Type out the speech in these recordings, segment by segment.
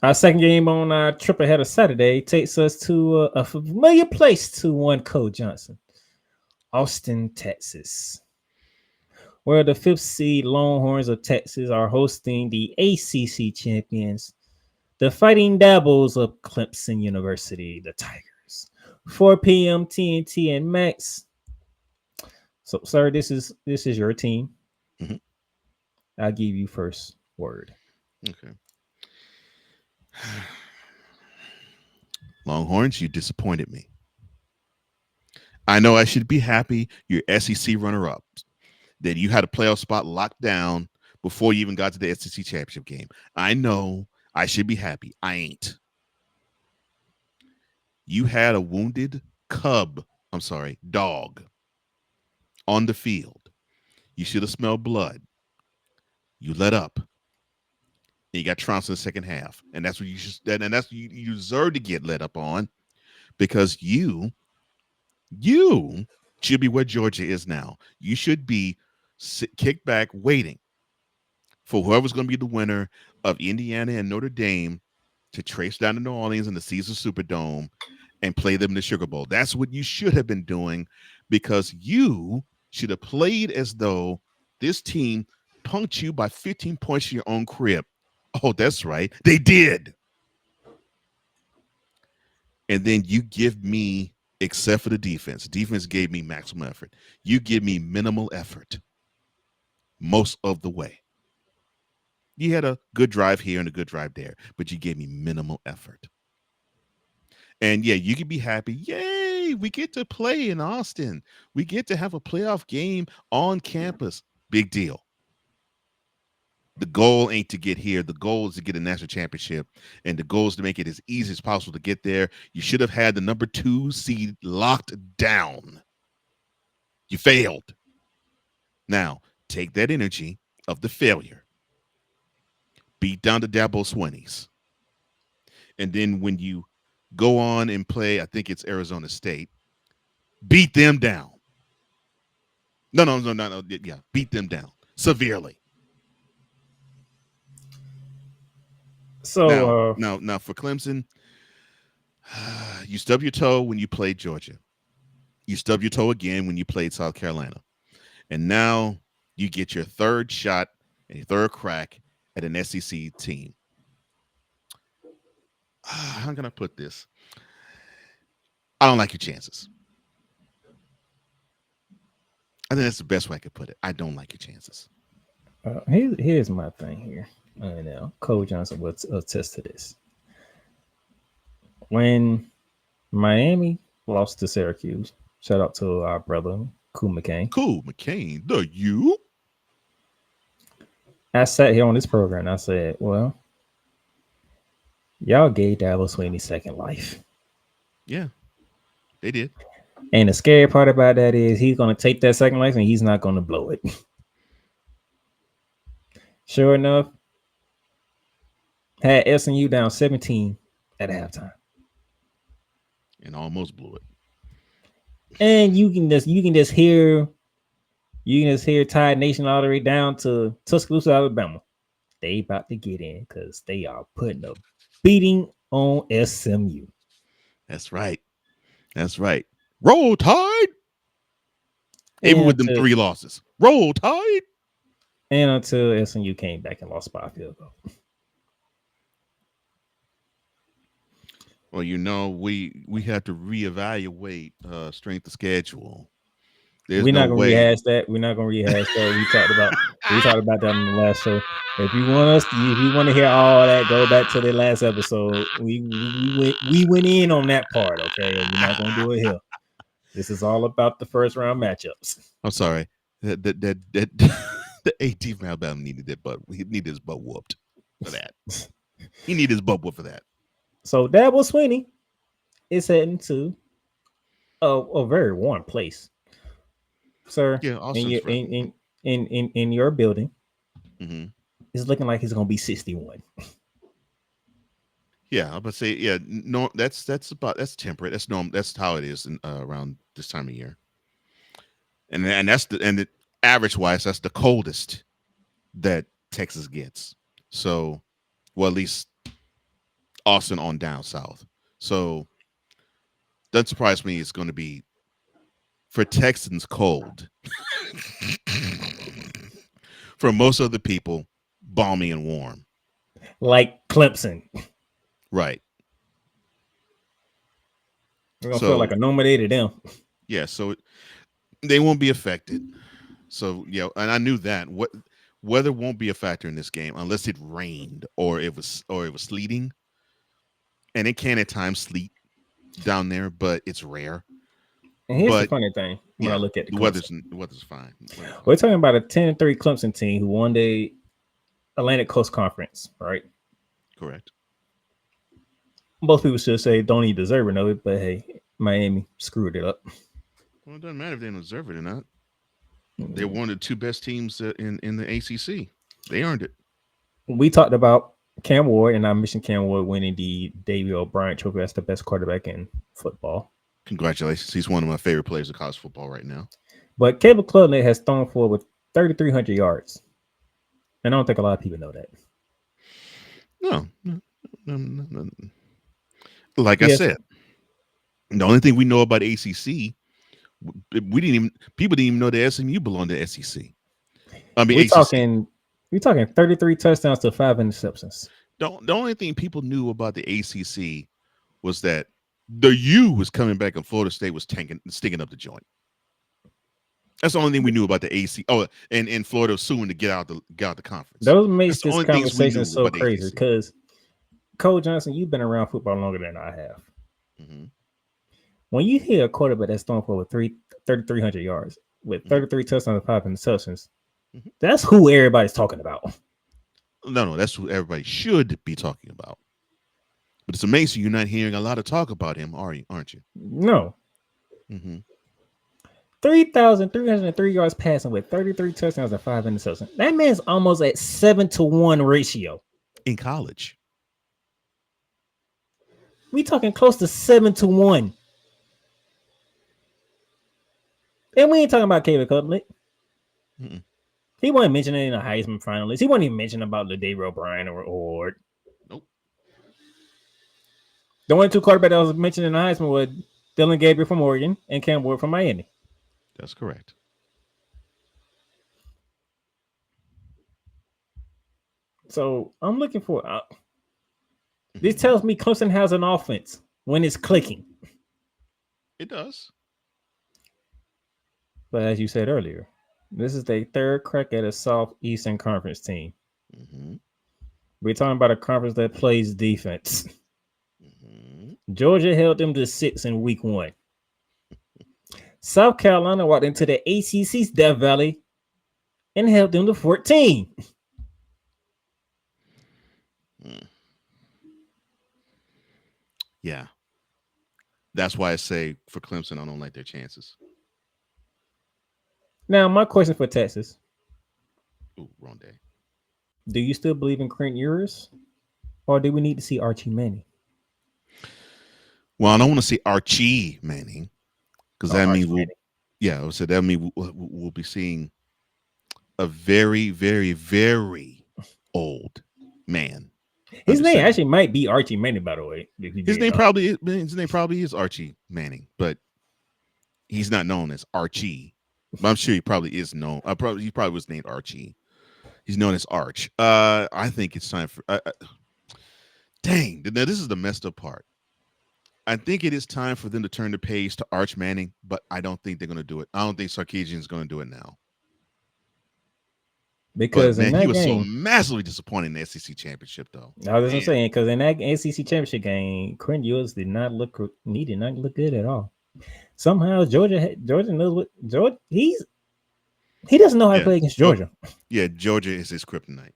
Our second game on our trip ahead of Saturday takes us to a familiar place to one Cole Johnson, Austin, Texas, where the fifth seed Longhorns of Texas are hosting the ACC champions, the Fighting Dabbles of Clemson University, the Tigers. 4 p.m. TNT and Max. So, sir, this is your team. Mhm. I'll give you first word. Okay. Longhorns, you disappointed me. I know I should be happy you're SEC runner up, that you had a playoff spot locked down before you even got to the SEC championship game. I know I should be happy. I ain't. You had a wounded dog on the field. You should have smelled blood. You let up. And you got trounced in the second half. And that's what you should and that's what you deserve to get let up on because you should be where Georgia is now. You should be kicked back waiting for whoever's going to be the winner of Indiana and Notre Dame to trace down to New Orleans in the Caesars Superdome and play them in the Sugar Bowl. That's what you should have been doing because you should have played as though this team punked you by 15 points in your own crib. Oh, that's right. They did. And then you give me, except for the defense gave me maximum effort. You give me minimal effort most of the way. You had a good drive here and a good drive there, but you gave me minimal effort. And yeah, you can be happy. Yay, we get to play in Austin. We get to have a playoff game on campus. Big deal. The goal ain't to get here. The goal is to get a national championship, and the goal is to make it as easy as possible to get there. You should have had the number 2 seed locked down. You failed. Now, take that energy of the failure, beat down the Dabo Swinney's, and then when you go on and play, I think it's Arizona State, beat them down. No. Yeah, beat them down severely. So, Now for Clemson, you stub your toe when you played Georgia. You stub your toe again when you played South Carolina. And now you get your third shot and your third crack at an SEC team. How can I put this? I don't like your chances. I think that's the best way I could put it. I don't like your chances. here's my thing here. Now, Cole Johnson will attest to this. When Miami lost to Syracuse, shout out to our brother, Cool McCain. Cool, McCain, the you? I sat here on this program and I said, well, y'all gave Dallas Sweeney second life. Yeah, they did. And the scary part about that is he's going to take that second life and he's not going to blow it. Sure enough, had SMU down 17 at halftime. And almost blew it. And you can just hear Tide Nation all the way down to Tuscaloosa, Alabama. They about to get in because they are putting a beating on SMU. That's right. That's right. Roll Tide. Even And with them until, 3 losses. Roll Tide. and until SMU came back and lost by a field goal. Well, we have to reevaluate strength of schedule. There's We're no not gonna way. rehash that. We're not gonna rehash that. We talked about that in the last show. If you want to hear all that, go back to the last episode. We went in on that part, okay? And we're not gonna do it here. This is all about the first round matchups. I'm sorry. That the 18th from Alabama needed that butt. He needed his butt whooped for that. He needed his butt whooped for that. So Dabo Swinney is heading to a very warm place, sir. Yeah, In Austin's your from. in your building, Hmm. it's looking like it's gonna be 61. Yeah, I'm about to say yeah. No, that's temperate. That's normal. That's how it is around this time of year. And that's the average wise, that's the coldest that Texas gets. So, well, at least Austin on down south. So doesn't surprise me. It's going to be for Texans cold. For most of the people, balmy and warm. Like Clemson. Right. We're gonna feel like So a normal day to them. yeah, so they won't be affected. So yeah, and I knew that what weather won't be a factor in this game unless it rained or it was sleeting, and it can at times sleet down there, but it's rare. And here's the But funny thing when I yeah, look at the the Clemson. weather's fine. Weather's We're fine. talking about a 10-3 Clemson team who won the Atlantic Coast Conference, right? Correct. Most people should say don't even deserve it, no, but hey, Miami screwed it up. Well, it doesn't matter if they don't deserve it or not. They're one of the two best teams in the ACC. They earned it. We talked about Cam Ward, and I mentioned Cam Ward winning the David O'Brien Trophy. That's the best quarterback in football. Congratulations. He's one of my favorite players of college football right now. But Caleb Klubnik has thrown for with 3,300 yards. And I don't think a lot of people know that. No, no. Like I Yes, said, the only thing we know about ACC, we didn't even people didn't even know that SMU belonged to SEC. I mean we're ACC. talking we're talking 33 touchdowns to 5 interceptions. The only thing people knew about the ACC was that the U was coming back and Florida State was sticking up the joint. That's the only thing we knew about the AC. Oh, and Florida was suing to get out the conference. Those makes That's the this only things we conversation knew so about the crazy ACC. because Cole Johnson, you've been around football longer than I have. Mm-hmm. When you hear a quarterback that's throwing for with 3,300 yards, with 33 touchdowns and 5 interceptions, that's who everybody's talking about. No, that's what everybody should be talking about. But it's amazing you're not hearing a lot of talk about him, aren't you? No. Mm-hmm. 3,303 yards passing with 33 touchdowns and 5 interceptions. That man's almost at 7-to-1 ratio. In college. We talking close to 7-to-1. And we ain't talking about Caleb Klubnik. He wasn't mentioning in a Heisman finalist. He wasn't even mentioning about the David O'Brien award. Nope. The only two quarterbacks that was mentioned in the Heisman were Dylan Gabriel from Oregon and Cam Ward from Miami. That's correct. So I'm looking for. This tells me Clemson has an offense when it's clicking. It does. But as you said earlier, this is their third crack at a Southeastern Conference team. Mm-hmm. We're talking about a conference that plays defense. Mm-hmm. Georgia held them to 6 in week 1. South Carolina walked into the ACC's Death Valley and held them to 14. Yeah. That's why I say for Clemson, I don't like their chances. Now, my question for Texas. Ooh, wrong day. Do you still believe in Trent Urias? Or do we need to see Archie Manning? Well, I don't want to see Archie Manning because that means that means we'll be seeing a very, very, very old man. His name actually might be Archie Manning, by the way. His name probably is Archie Manning, but he's not known as Archie. But I'm sure he probably is known. He probably was named Archie. He's known as Arch. I think it's time for. Dang! Now this is the messed up part. I think it is time for them to turn the page to Arch Manning, but I don't think they're going to do it. I don't think Sarkisian's going to do it now. Because but, man, he was game, so massively disappointed in the SEC championship, though. I was just saying, because in that SEC championship game, Quinn Ewers did not look good at all. Somehow Georgia knows what Georgia he doesn't know how to play against Georgia. Yeah, Georgia is his kryptonite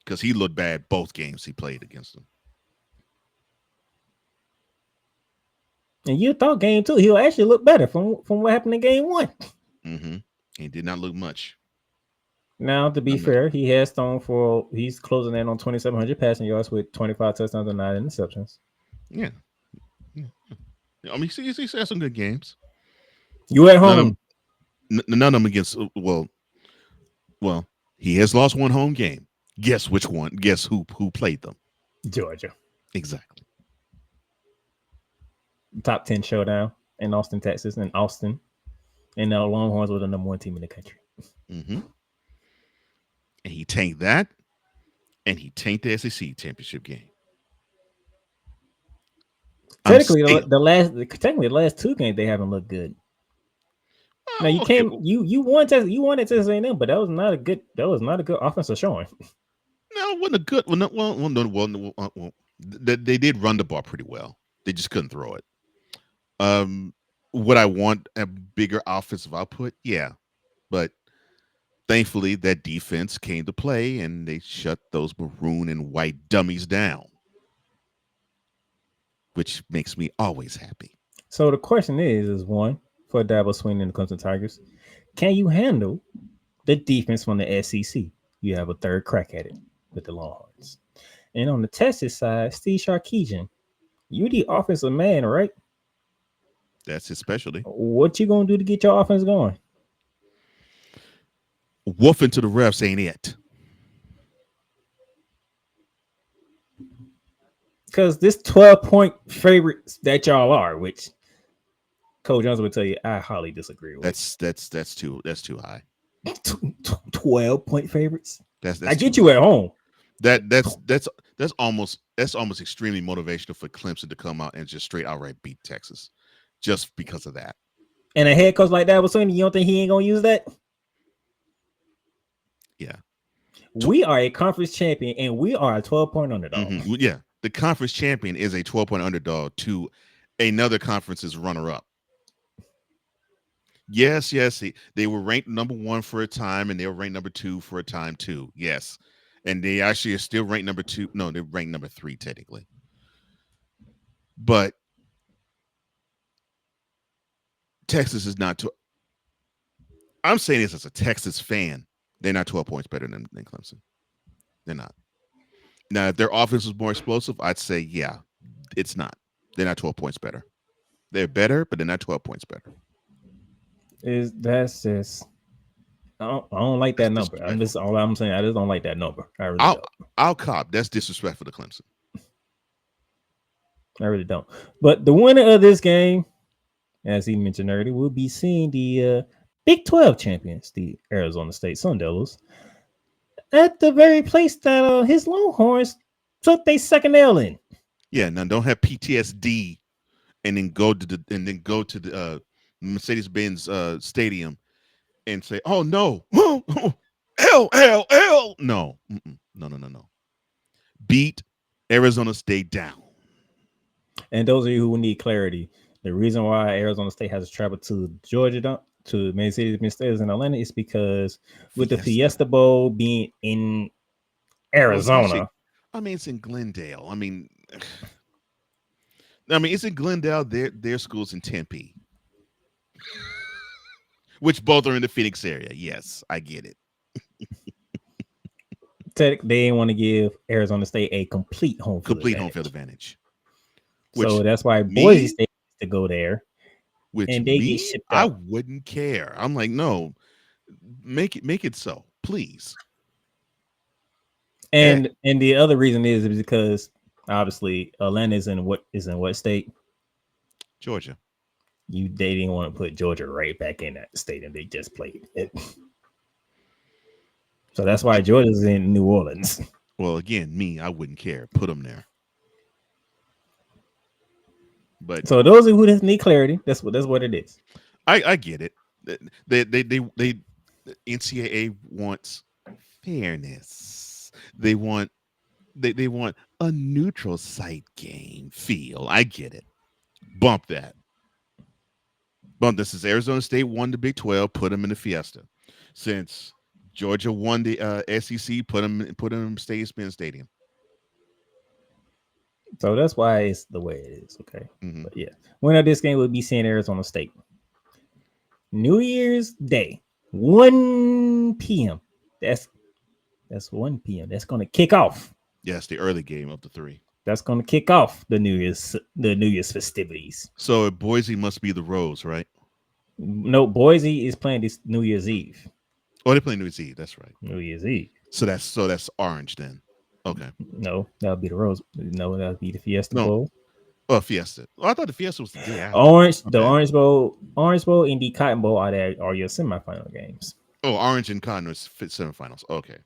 because he looked bad both games he played against them. And you thought game 2 he'll actually look better from what happened in game 1. Mm-hmm. He did not look much. Now, to be fair, he has thrown for he's closing in on 2,700 passing yards with 25 touchdowns and 9 interceptions. Yeah. I mean, he's had some good games. You at home? None of them against. Well, he has lost one home game. Guess which one? Guess who played them? Georgia. Exactly. Top 10 showdown in Austin, Texas, and Austin. And the Longhorns were the number one team in the country. Hmm. And he tanked that, and he tanked the SEC championship game. I'm Technically, still. the last two games they haven't looked good. Now you Okay. came you won at Texas A&M, but that was not a good offensive showing. No, it wasn't a good. They did run the ball pretty well. They just couldn't throw it. Um, would I want a bigger offensive output? Yeah, but thankfully that defense came to play and they shut those maroon and white dummies down, which makes me always happy. So the question is one for Dabo Sweeney and the Clemson Tigers: can you handle the defense from the SEC? You have a third crack at it with the Longhorns. And on the Texas side, Steve Sarkisian, you the offensive man, right? That's his specialty. What you gonna do to get your offense going? Woofing to the refs ain't it. Because this 12-point favorites that y'all are, which Coach Johnson would tell you, I highly disagree with. That's too high. 12-point favorites. That's I get too you high. at home. That's almost extremely motivational for Clemson to come out and just straight outright beat Texas, just because of that. And a head coach like that was saying, you don't think he ain't gonna use that? Yeah. We are a conference champion and we are a 12-point underdog. Mm-hmm. Yeah. The conference champion is a 12-point underdog to another conference's runner-up. Yes, they were ranked number one for a time, and they were ranked number two for a time too. Yes, and they actually are still ranked number two. No, they're ranked number three technically. But Texas is not. I'm saying this as a Texas fan. They're not 12 points better than Clemson. They're not. Now, if their offense was more explosive, I'd say yeah. It's not. They're not 12 points better. They're better, but they're not 12 points better. That's just I don't like That's that number. I'm disrespectful. just all I'm saying. I just don't like that number. I really I'll don't. I'll cop. That's disrespectful to Clemson. I really don't. But the winner of this game, as he mentioned earlier, will be seeing the Big 12 champions, the Arizona State Sun Devils, at the very place that his Longhorns took their second L in. Yeah, now don't have PTSD and then go to the Mercedes Benz stadium and say, "Oh no, L." No, no. Beat Arizona State down. And those of you who need clarity, the reason why Arizona State has traveled to Georgia to Mercedes Benz in Atlanta is because with the Fiesta Bowl being in Well, it's actually, Arizona. it's in Glendale. It's in Glendale. Their school's in Tempe, which both are in the Phoenix area. Yes, I get it. They didn't want to give Arizona State a complete home field advantage. So that's why Boise Me, State used to go there, which and they get me, shipped I out. wouldn't care. I'm like, no, make it so, please. Heck, And the other reason is because obviously Atlanta is in what state? Georgia. They didn't want to put Georgia right back in that stadium they just played it. So that's why Georgia's in New Orleans. Well, again, me, I wouldn't care. Put them there. But So those who just need clarity, that's what it is. I get it. They NCAA wants fairness. They want a neutral site game feel. I get it. Bump that. Bump this. Is Arizona State won the Big 12, put them in the Fiesta. Since Georgia won the SEC, put them in Mercedes-Benz Stadium. So that's why it's the way it is. Okay. Mm-hmm. But yeah. Winner of this game will be seeing Arizona State. New Year's Day, 1 p.m. That's 1 p.m. That's gonna kick off. Yes, the early game of the three. That's gonna kick off the New Year's festivities. So Boise must be the Rose, right? No, Boise is playing this New Year's Eve. Oh, they're playing New Year's Eve. That's right. New Year's Eve. So that's orange then. Okay. No, that would be the Rose. No, that would be the Fiesta No. Bowl. Oh, Fiesta. Oh, I thought the Fiesta was the day after. Orange, My the bad. Orange Bowl, and the Cotton Bowl are your semifinal games. Oh, Orange and Cotton was semifinals. Okay.